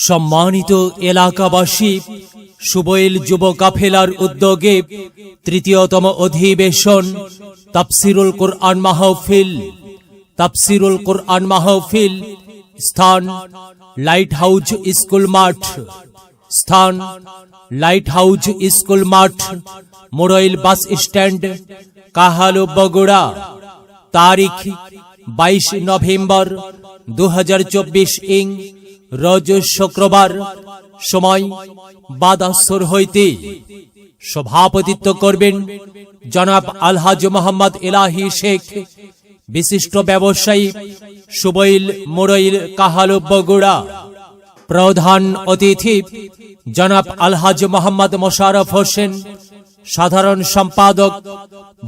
সম্মানিত এলাকাবাসী, সুবইল যুব কাফেলার উদ্যোগে তৃতীয়তম অধিবেশন তাফসিরুল কুরআন মাহফিল। স্থান লাইট হাউস স্কুল মাঠ, মোড়ইল বাস স্ট্যান্ড, কাহালু, বগুড়া। তারিখ 22 নভেম্বর 2024 রোজ শুক্রবার। সময় বাদ আসর হইতে। সভাপতিত্ব করবেন জনাব আলহাজ মোহাম্মদ এলাহি শেখ, বিশিষ্ট ব্যবসায়ী, সুবইল, মোড়ইল, কাহালু, বগুড়া। প্রধান অতিথি জনাব আলহাজ মোহাম্মদ মোশাররফ হোসেন, সাধারণ সম্পাদক,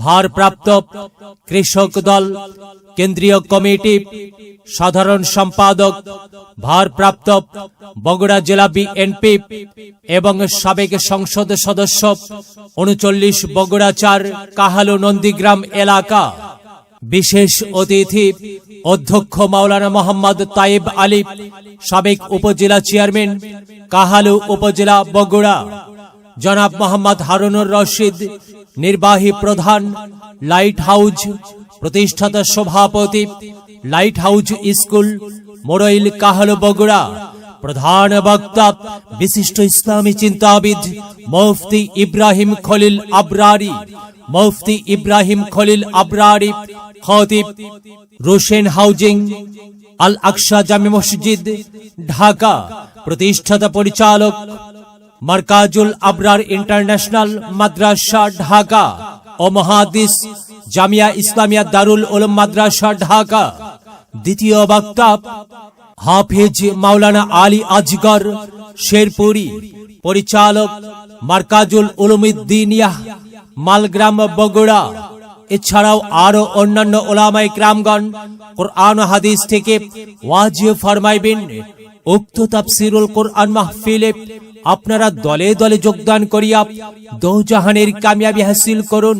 ভারপ্রাপ্ত কৃষক দল কেন্দ্রীয় কমিটি, সাধারণ সম্পাদক, ভারপ্রাপ্ত বগুড়া জেলা বিএনপি এবং সাবেক সংসদ সদস্য 39 বগুড়া 4 কাহালু নন্দীগ্রাম এলাকা। বিশেষ অতিথি অধ্যক্ষ মাওলানা মোহাম্মদ তাইব আলী, সাবেক উপজেলা চেয়ারম্যান, কাহালু উপজেলা, বগুড়া। জনাব মোহাম্মদ হারুনুর রশিদ, নির্বাহী প্রধান, লাইট হাউস, প্রতিষ্ঠাতা সভাপতি, light house school, Morail, Kahalu, Bogura. প্রধান বক্তা বিশিষ্ট ইসলামী চিন্তাবিদ মুফতি ইব্রাহিম খলিল আবরারি, খতিব, রোশেন হাউজিং, আল আকসা জামে মসজিদ, ঢাকা। প্রতিষ্ঠাতা পরিচালক মারকাজুল আবরার ইন্টারন্যাশনাল মাদ্রাসা, ঢাকা ও মুহাদ্দিস জামিয়া ইসলামিয়া দারুল উলুম মাদ্রাসা, ঢাকা। দ্বিতীয় বক্তা হাফেজ মাওলানা আলী আজগর শেরপুরি, পরিচালক মারকাজুল উলুমিদ্দিনিয়াহ, মালগ্রাম, বগুড়া। এছাড়াও আরো অন্যান্য ওলামায়ে কেরামগণ কোরআন ও হাদিস থেকে ওয়াজ ফরমাইবেন। উক্ত তাফসিরুল কুরআন মাহফিলে আপনারা দলে দলে যোগদান করিয়া দোজাহানের কামিয়াবি হাসিল করুন।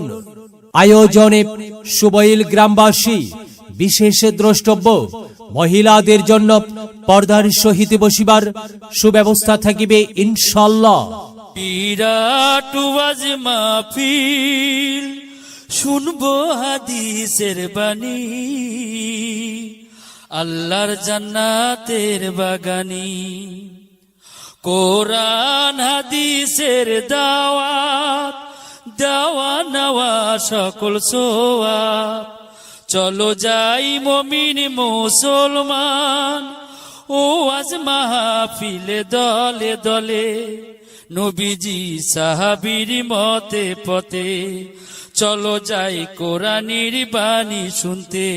আয়োজনে সুবইল গ্রামবাসী। বিশেষ দ্রষ্টব্য, মহিলাদের জন্য পর্দার সহিত বসিবার সুব্যবস্থা থাকিবে ইনশাআল্লাহ। বিরাট ওয়াজ মাহফিল, শুনবো হাদিসের বাণী, আল্লাহর জান্নাতের বাগানি। কোরআন হাদিসের দাওয়াত, দেওয়া নেওয়া সকল সোয়াব। চলো যাই মুমিন মুসলমান, ওয়াজ মাহফিলে দলে দলে, নবীজি সাহাবীর মতে পথে। চলো যাই কোরআনের বাণী শুনতে।